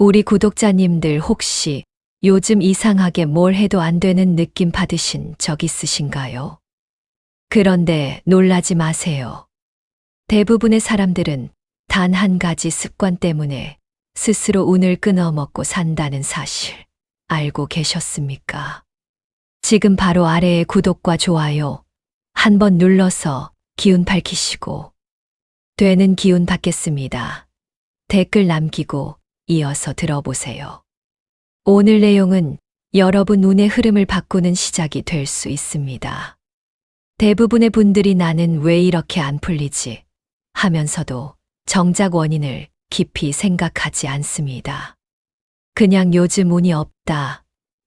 우리 구독자님들 혹시 요즘 이상하게 뭘 해도 안 되는 느낌 받으신 적 있으신가요? 그런데 놀라지 마세요. 대부분의 사람들은 단 한 가지 습관 때문에 스스로 운을 끊어먹고 산다는 사실 알고 계셨습니까? 지금 바로 아래에 구독과 좋아요 한번 눌러서 기운 밝히시고 되는 기운 받겠습니다. 댓글 남기고 이어서 들어보세요. 오늘 내용은 여러분 운의 흐름을 바꾸는 시작이 될 수 있습니다. 대부분의 분들이 나는 왜 이렇게 안 풀리지 하면서도 정작 원인을 깊이 생각하지 않습니다. 그냥 요즘 운이 없다,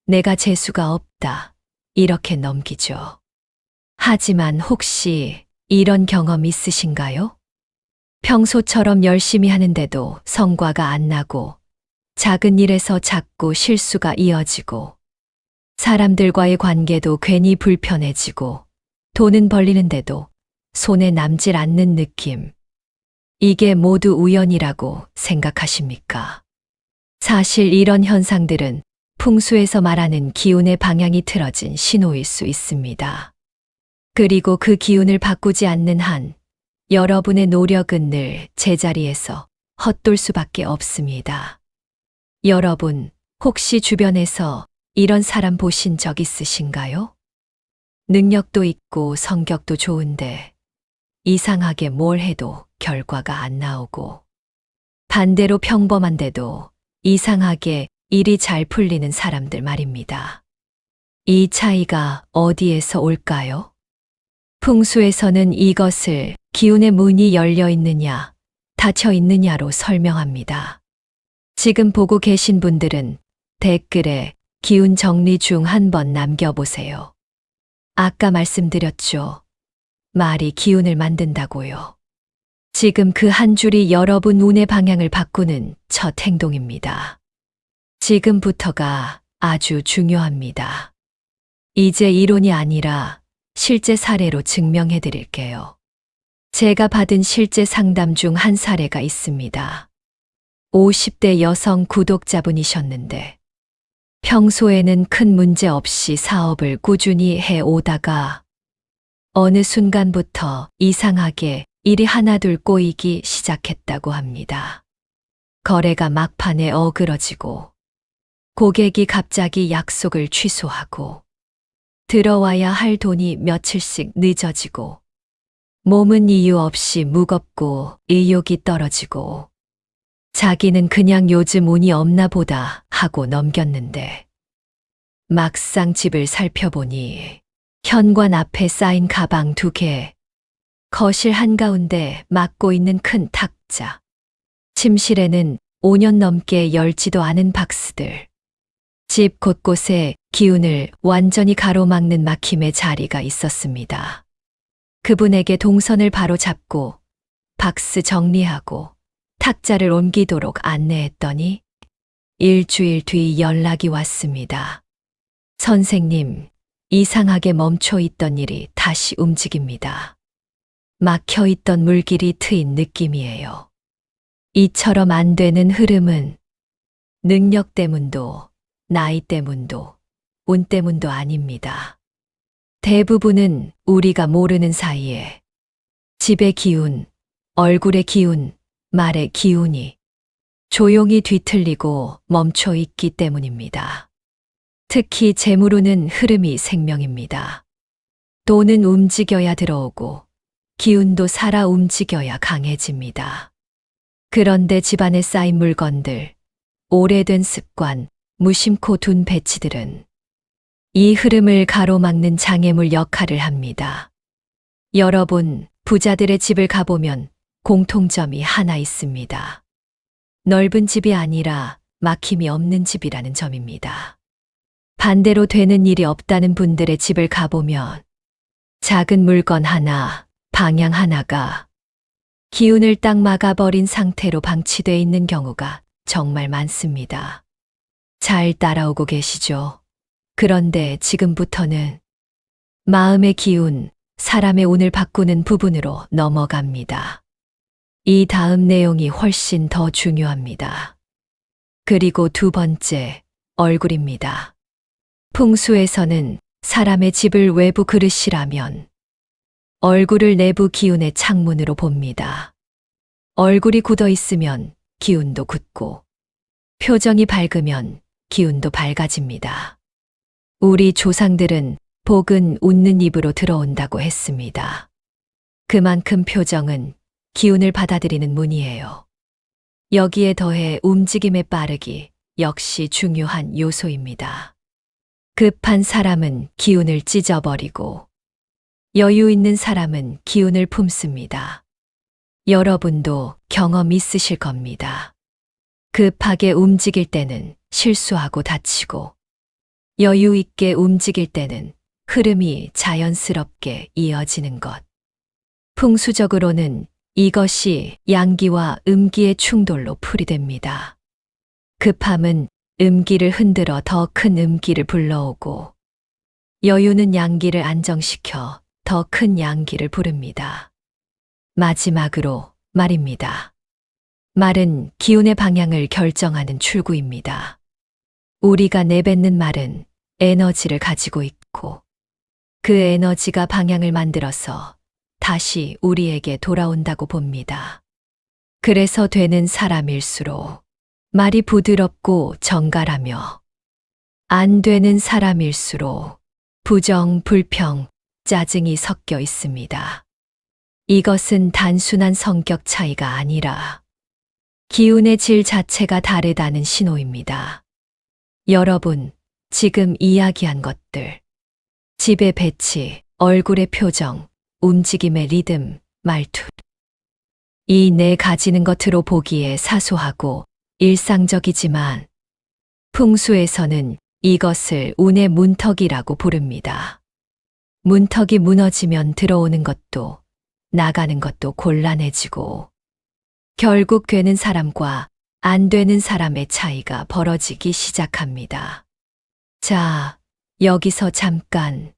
내가 재수가 없다, 이렇게 넘기죠. 하지만 혹시 이런 경험 있으신가요? 평소처럼 열심히 하는데도 성과가 안 나고 작은 일에서 자꾸 실수가 이어지고 사람들과의 관계도 괜히 불편해지고 돈은 벌리는데도 손에 남질 않는 느낌. 이게 모두 우연이라고 생각하십니까? 사실 이런 현상들은 풍수에서 말하는 기운의 방향이 틀어진 신호일 수 있습니다. 그리고 그 기운을 바꾸지 않는 한 여러분의 노력은 늘 제자리에서 헛돌 수밖에 없습니다. 여러분, 혹시 주변에서 이런 사람 보신 적 있으신가요? 능력도 있고 성격도 좋은데 이상하게 뭘 해도 결과가 안 나오고 반대로 평범한데도 이상하게 일이 잘 풀리는 사람들 말입니다. 이 차이가 어디에서 올까요? 풍수에서는 이것을 기운의 문이 열려 있느냐, 닫혀 있느냐로 설명합니다. 지금 보고 계신 분들은 댓글에 기운 정리 중 한번 남겨보세요. 아까 말씀드렸죠. 말이 기운을 만든다고요. 지금 그 한 줄이 여러분 운의 방향을 바꾸는 첫 행동입니다. 지금부터가 아주 중요합니다. 이제 이론이 아니라 실제 사례로 증명해 드릴게요. 제가 받은 실제 상담 중 한 사례가 있습니다. 50대 여성 구독자분이셨는데 평소에는 큰 문제 없이 사업을 꾸준히 해오다가 어느 순간부터 이상하게 일이 하나둘 꼬이기 시작했다고 합니다. 거래가 막판에 어그러지고 고객이 갑자기 약속을 취소하고 들어와야 할 돈이 며칠씩 늦어지고 몸은 이유 없이 무겁고 의욕이 떨어지고 자기는 그냥 요즘 운이 없나 보다 하고 넘겼는데 막상 집을 살펴보니 현관 앞에 쌓인 가방 2개, 거실 한가운데 막고 있는 큰 탁자, 침실에는 5년 넘게 열지도 않은 박스들, 집 곳곳에 기운을 완전히 가로막는 막힘의 자리가 있었습니다. 그분에게 동선을 바로 잡고 박스 정리하고 탁자를 옮기도록 안내했더니 일주일 뒤 연락이 왔습니다. 선생님, 이상하게 멈춰 있던 일이 다시 움직입니다. 막혀 있던 물길이 트인 느낌이에요. 이처럼 안 되는 흐름은 능력 때문도 나이 때문도 운 때문도 아닙니다. 대부분은 우리가 모르는 사이에 집의 기운, 얼굴의 기운, 말의 기운이 조용히 뒤틀리고 멈춰 있기 때문입니다. 특히 재물운은 흐름이 생명입니다. 돈은 움직여야 들어오고 기운도 살아 움직여야 강해집니다. 그런데 집안에 쌓인 물건들, 오래된 습관, 무심코 둔 배치들은 이 흐름을 가로막는 장애물 역할을 합니다. 여러분, 부자들의 집을 가보면 공통점이 하나 있습니다. 넓은 집이 아니라 막힘이 없는 집이라는 점입니다. 반대로 되는 일이 없다는 분들의 집을 가보면 작은 물건 하나, 방향 하나가 기운을 딱 막아버린 상태로 방치되어 있는 경우가 정말 많습니다. 잘 따라오고 계시죠? 그런데 지금부터는 마음의 기운, 사람의 운을 바꾸는 부분으로 넘어갑니다. 이 다음 내용이 훨씬 더 중요합니다. 그리고 두 번째, 얼굴입니다. 풍수에서는 사람의 집을 외부 그릇이라면 얼굴을 내부 기운의 창문으로 봅니다. 얼굴이 굳어 있으면 기운도 굳고, 표정이 밝으면 기운도 밝아집니다. 우리 조상들은 복은 웃는 입으로 들어온다고 했습니다. 그만큼 표정은 기운을 받아들이는 문이에요. 여기에 더해 움직임의 빠르기 역시 중요한 요소입니다. 급한 사람은 기운을 찢어버리고, 여유 있는 사람은 기운을 품습니다. 여러분도 경험 있으실 겁니다. 급하게 움직일 때는 실수하고 다치고, 여유 있게 움직일 때는 흐름이 자연스럽게 이어지는 것. 풍수적으로는 이것이 양기와 음기의 충돌로 풀이됩니다. 급함은 음기를 흔들어 더 큰 음기를 불러오고, 여유는 양기를 안정시켜 더 큰 양기를 부릅니다. 마지막으로 말입니다. 말은 기운의 방향을 결정하는 출구입니다. 우리가 내뱉는 말은 에너지를 가지고 있고, 그 에너지가 방향을 만들어서 다시 우리에게 돌아온다고 봅니다. 그래서 되는 사람일수록 말이 부드럽고 정갈하며, 안 되는 사람일수록 부정, 불평, 짜증이 섞여 있습니다. 이것은 단순한 성격 차이가 아니라 기운의 질 자체가 다르다는 신호입니다. 여러분, 지금 이야기한 것들, 집의 배치, 얼굴의 표정, 움직임의 리듬, 말투. 이 네 가지는 겉으로 보기에 사소하고 일상적이지만 풍수에서는 이것을 운의 문턱이라고 부릅니다. 문턱이 무너지면 들어오는 것도 나가는 것도 곤란해지고, 결국 되는 사람과 안 되는 사람의 차이가 벌어지기 시작합니다. 자, 여기서 잠깐.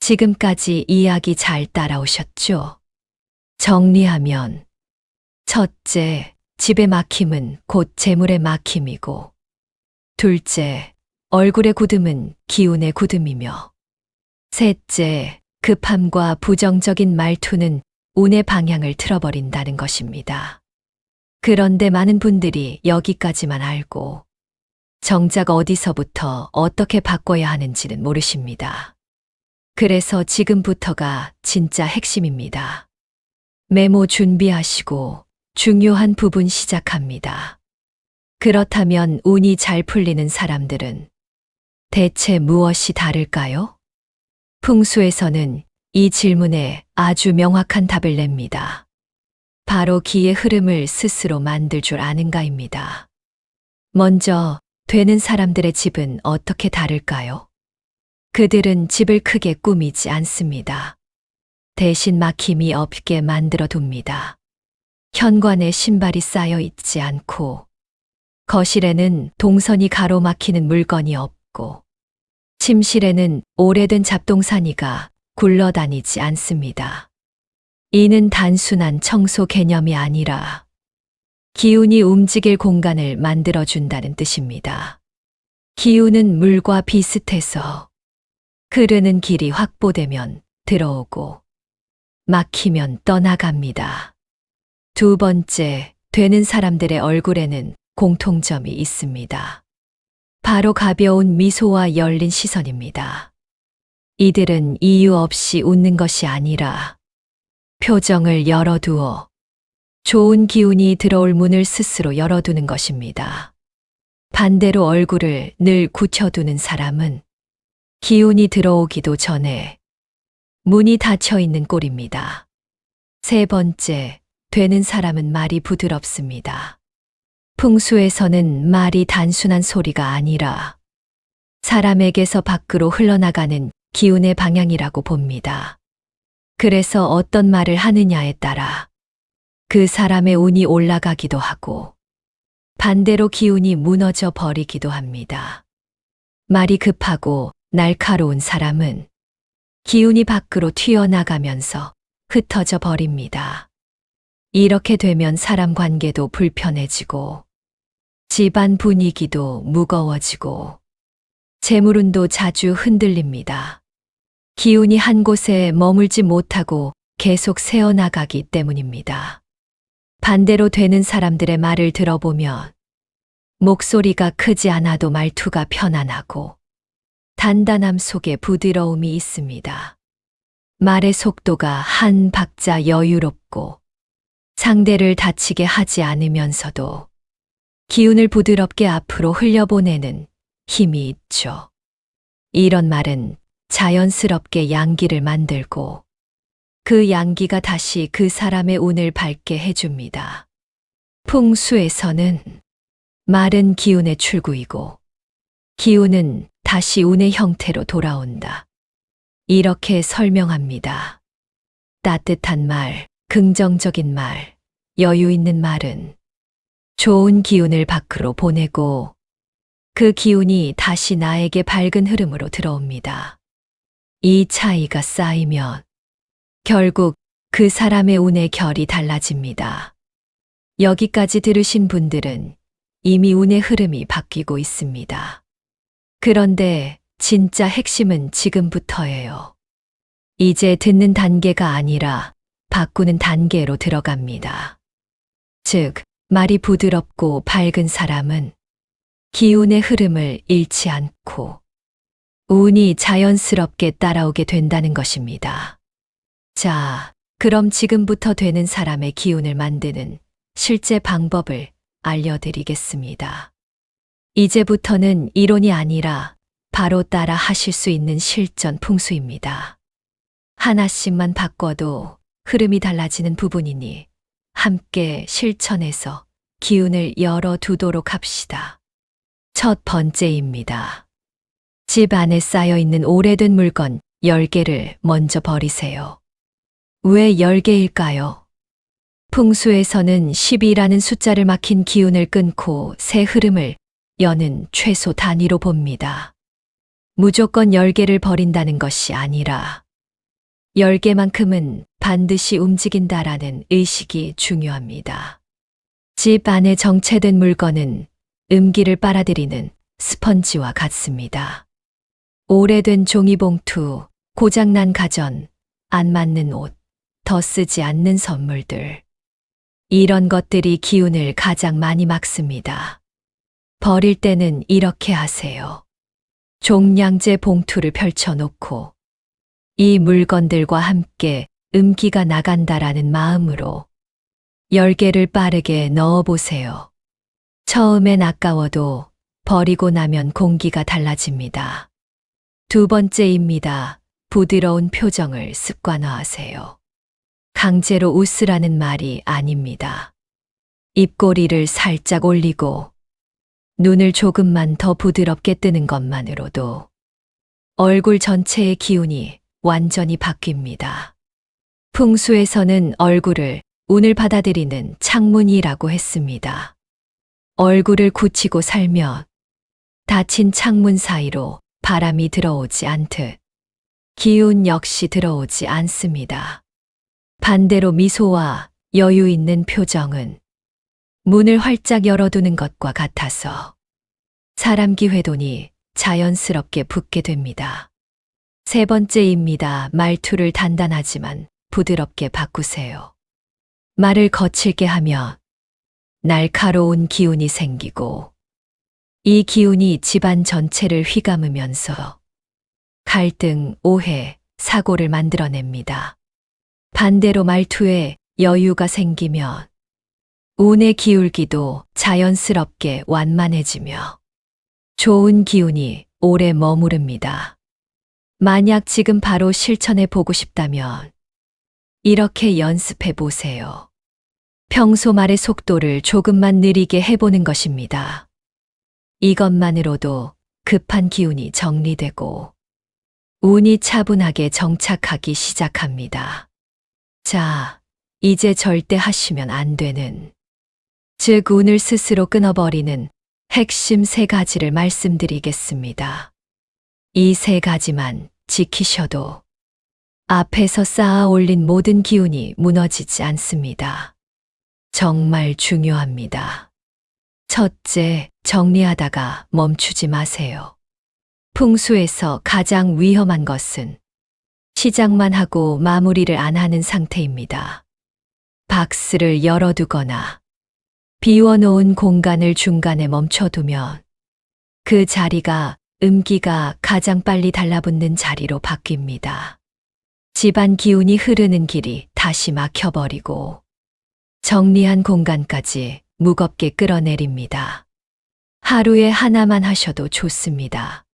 지금까지 이야기 잘 따라오셨죠? 정리하면, 첫째, 집의 막힘은 곧 재물의 막힘이고, 둘째, 얼굴의 굳음은 기운의 굳음이며, 셋째, 급함과 부정적인 말투는 운의 방향을 틀어버린다는 것입니다. 그런데 많은 분들이 여기까지만 알고 정작 어디서부터 어떻게 바꿔야 하는지는 모르십니다. 그래서 지금부터가 진짜 핵심입니다. 메모 준비하시고 중요한 부분 시작합니다. 그렇다면 운이 잘 풀리는 사람들은 대체 무엇이 다를까요? 풍수에서는 이 질문에 아주 명확한 답을 냅니다. 바로 기의 흐름을 스스로 만들 줄 아는가입니다. 먼저, 되는 사람들의 집은 어떻게 다를까요? 그들은 집을 크게 꾸미지 않습니다. 대신 막힘이 없게 만들어 둡니다. 현관에 신발이 쌓여 있지 않고, 거실에는 동선이 가로막히는 물건이 없고, 침실에는 오래된 잡동사니가 굴러다니지 않습니다. 이는 단순한 청소 개념이 아니라 기운이 움직일 공간을 만들어준다는 뜻입니다. 기운은 물과 비슷해서 흐르는 길이 확보되면 들어오고 막히면 떠나갑니다. 두 번째, 되는 사람들의 얼굴에는 공통점이 있습니다. 바로 가벼운 미소와 열린 시선입니다. 이들은 이유 없이 웃는 것이 아니라 표정을 열어두어 좋은 기운이 들어올 문을 스스로 열어두는 것입니다. 반대로 얼굴을 늘 굳혀두는 사람은 기운이 들어오기도 전에 문이 닫혀 있는 꼴입니다. 세 번째, 되는 사람은 말이 부드럽습니다. 풍수에서는 말이 단순한 소리가 아니라 사람에게서 밖으로 흘러나가는 기운의 방향이라고 봅니다. 그래서 어떤 말을 하느냐에 따라 그 사람의 운이 올라가기도 하고 반대로 기운이 무너져 버리기도 합니다. 말이 급하고 날카로운 사람은 기운이 밖으로 튀어나가면서 흩어져 버립니다. 이렇게 되면 사람 관계도 불편해지고 집안 분위기도 무거워지고 재물운도 자주 흔들립니다. 기운이 한 곳에 머물지 못하고 계속 새어나가기 때문입니다. 반대로 되는 사람들의 말을 들어보면 목소리가 크지 않아도 말투가 편안하고 단단함 속에 부드러움이 있습니다. 말의 속도가 한 박자 여유롭고 상대를 다치게 하지 않으면서도 기운을 부드럽게 앞으로 흘려보내는 힘이 있죠. 이런 말은 자연스럽게 양기를 만들고 그 양기가 다시 그 사람의 운을 밝게 해줍니다. 풍수에서는 말은 기운의 출구이고 기운은 다시 운의 형태로 돌아온다. 이렇게 설명합니다. 따뜻한 말, 긍정적인 말, 여유 있는 말은 좋은 기운을 밖으로 보내고 그 기운이 다시 나에게 밝은 흐름으로 들어옵니다. 이 차이가 쌓이면 결국 그 사람의 운의 결이 달라집니다. 여기까지 들으신 분들은 이미 운의 흐름이 바뀌고 있습니다. 그런데 진짜 핵심은 지금부터예요. 이제 듣는 단계가 아니라 바꾸는 단계로 들어갑니다. 즉, 말이 부드럽고 밝은 사람은 기운의 흐름을 잃지 않고 운이 자연스럽게 따라오게 된다는 것입니다. 자, 그럼 지금부터 되는 사람의 기운을 만드는 실제 방법을 알려드리겠습니다. 이제부터는 이론이 아니라 바로 따라 하실 수 있는 실전 풍수입니다. 하나씩만 바꿔도 흐름이 달라지는 부분이니 함께 실천해서 기운을 열어두도록 합시다. 첫 번째입니다. 집 안에 쌓여있는 오래된 물건 10개를 먼저 버리세요. 왜 10개일까요? 풍수에서는 10이라는 숫자를 막힌 기운을 끊고 새 흐름을 여는 최소 단위로 봅니다. 무조건 10개를 버린다는 것이 아니라 10개만큼은 반드시 움직인다라는 의식이 중요합니다. 집 안에 정체된 물건은 음기를 빨아들이는 스펀지와 같습니다. 오래된 종이봉투, 고장난 가전, 안 맞는 옷, 더 쓰지 않는 선물들. 이런 것들이 기운을 가장 많이 막습니다. 버릴 때는 이렇게 하세요. 종량제 봉투를 펼쳐놓고 이 물건들과 함께 음기가 나간다라는 마음으로 10개를 빠르게 넣어보세요. 처음엔 아까워도 버리고 나면 공기가 달라집니다. 두 번째입니다. 부드러운 표정을 습관화하세요. 강제로 웃으라는 말이 아닙니다. 입꼬리를 살짝 올리고 눈을 조금만 더 부드럽게 뜨는 것만으로도 얼굴 전체의 기운이 완전히 바뀝니다. 풍수에서는 얼굴을 운을 받아들이는 창문이라고 했습니다. 얼굴을 굳히고 살면 닫힌 창문 사이로 바람이 들어오지 않듯 기운 역시 들어오지 않습니다. 반대로 미소와 여유 있는 표정은 문을 활짝 열어두는 것과 같아서 사람 기회돈이 자연스럽게 붙게 됩니다. 세 번째입니다. 말투를 단단하지만 부드럽게 바꾸세요. 말을 거칠게 하면 날카로운 기운이 생기고 이 기운이 집안 전체를 휘감으면서 갈등, 오해, 사고를 만들어냅니다. 반대로 말투에 여유가 생기면 운의 기울기도 자연스럽게 완만해지며 좋은 기운이 오래 머무릅니다. 만약 지금 바로 실천해 보고 싶다면 이렇게 연습해 보세요. 평소 말의 속도를 조금만 느리게 해보는 것입니다. 이것만으로도 급한 기운이 정리되고 운이 차분하게 정착하기 시작합니다. 자, 이제 절대 하시면 안 되는, 즉 운을 스스로 끊어버리는 핵심 3가지를 말씀드리겠습니다. 이 3가지만 지키셔도 앞에서 쌓아 올린 모든 기운이 무너지지 않습니다. 정말 중요합니다. 첫째, 정리하다가 멈추지 마세요. 풍수에서 가장 위험한 것은 시작만 하고 마무리를 안 하는 상태입니다. 박스를 열어두거나 비워놓은 공간을 중간에 멈춰두면 그 자리가 음기가 가장 빨리 달라붙는 자리로 바뀝니다. 집안 기운이 흐르는 길이 다시 막혀버리고 정리한 공간까지 무겁게 끌어내립니다. 하루에 하나만 하셔도 좋습니다.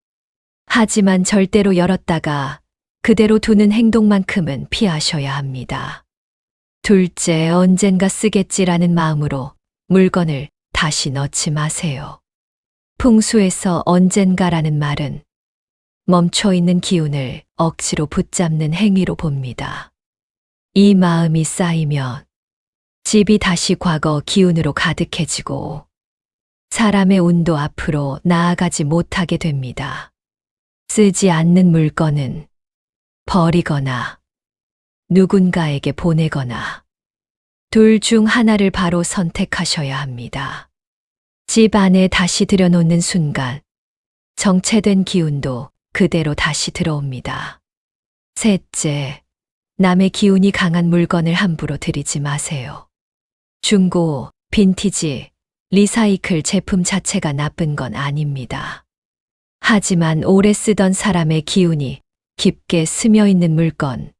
하지만 절대로 열었다가 그대로 두는 행동만큼은 피하셔야 합니다. 둘째, 언젠가 쓰겠지라는 마음으로 물건을 다시 넣지 마세요. 풍수에서 언젠가라는 말은 멈춰있는 기운을 억지로 붙잡는 행위로 봅니다. 이 마음이 쌓이면 집이 다시 과거 기운으로 가득해지고 사람의 운도 앞으로 나아가지 못하게 됩니다. 쓰지 않는 물건은 버리거나 누군가에게 보내거나 둘 중 하나를 바로 선택하셔야 합니다. 집 안에 다시 들여놓는 순간 정체된 기운도 그대로 다시 들어옵니다. 셋째, 남의 기운이 강한 물건을 함부로 들이지 마세요. 중고, 빈티지, 리사이클 제품 자체가 나쁜 건 아닙니다. 하지만 오래 쓰던 사람의 기운이 깊게 스며 있는 물건,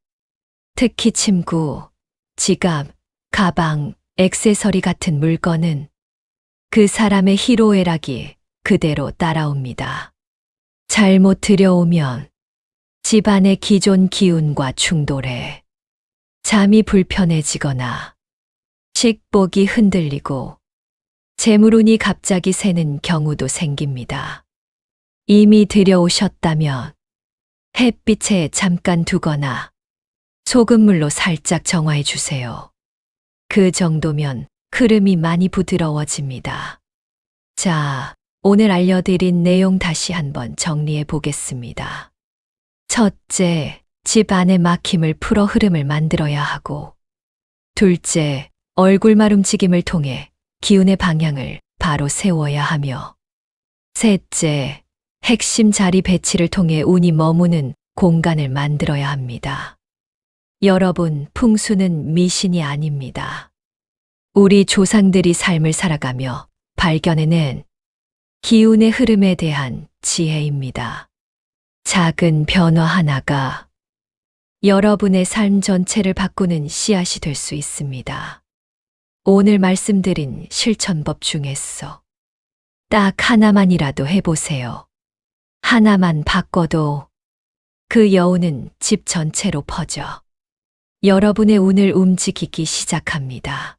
특히 침구, 지갑, 가방, 액세서리 같은 물건은 그 사람의 희로애락이 그대로 따라옵니다. 잘못 들여오면 집안의 기존 기운과 충돌해 잠이 불편해지거나 식복이 흔들리고 재물운이 갑자기 새는 경우도 생깁니다. 이미 들여오셨다면 햇빛에 잠깐 두거나 소금물로 살짝 정화해 주세요. 그 정도면 흐름이 많이 부드러워집니다. 자, 오늘 알려드린 내용 다시 한번 정리해 보겠습니다. 첫째, 집 안의 막힘을 풀어 흐름을 만들어야 하고, 둘째, 얼굴말 움직임을 통해 기운의 방향을 바로 세워야 하며, 셋째, 핵심 자리 배치를 통해 운이 머무는 공간을 만들어야 합니다. 여러분, 풍수는 미신이 아닙니다. 우리 조상들이 삶을 살아가며 발견해낸 기운의 흐름에 대한 지혜입니다. 작은 변화 하나가 여러분의 삶 전체를 바꾸는 씨앗이 될 수 있습니다. 오늘 말씀드린 실천법 중에서 딱 하나만이라도 해보세요. 하나만 바꿔도 그 여운은 집 전체로 퍼져 여러분의 운을 움직이기 시작합니다.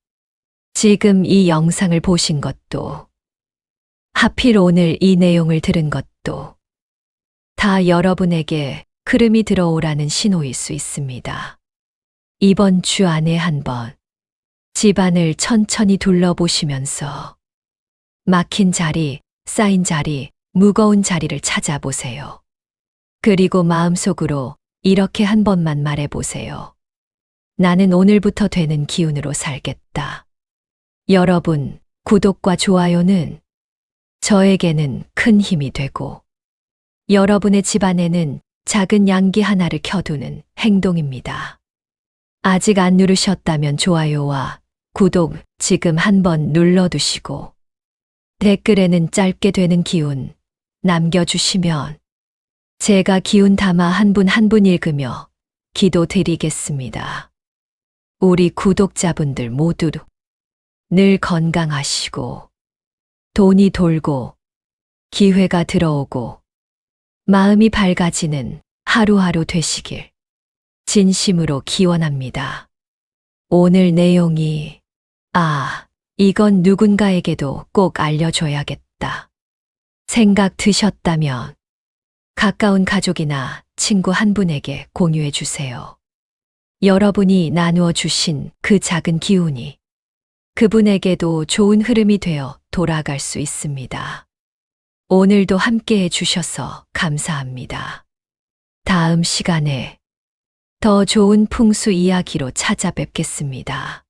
지금 이 영상을 보신 것도, 하필 오늘 이 내용을 들은 것도 다 여러분에게 흐름이 들어오라는 신호일 수 있습니다. 이번 주 안에 한번 집안을 천천히 둘러보시면서 막힌 자리, 쌓인 자리, 무거운 자리를 찾아보세요. 그리고 마음속으로 이렇게 한 번만 말해보세요. 나는 오늘부터 되는 기운으로 살겠다. 여러분, 구독과 좋아요는 저에게는 큰 힘이 되고 여러분의 집안에는 작은 양기 하나를 켜두는 행동입니다. 아직 안 누르셨다면 좋아요와 구독 지금 한번 눌러두시고 댓글에는 짧게 되는 기운 남겨주시면 제가 기운 담아 한 분 한 분 읽으며 기도 드리겠습니다. 우리 구독자분들 모두 늘 건강하시고 돈이 돌고 기회가 들어오고 마음이 밝아지는 하루하루 되시길 진심으로 기원합니다. 오늘 내용이 이건 누군가에게도 꼭 알려줘야겠다 생각 드셨다면 가까운 가족이나 친구 한 분에게 공유해 주세요. 여러분이 나누어 주신 그 작은 기운이 그분에게도 좋은 흐름이 되어 돌아갈 수 있습니다. 오늘도 함께 해주셔서 감사합니다. 다음 시간에 더 좋은 풍수 이야기로 찾아뵙겠습니다.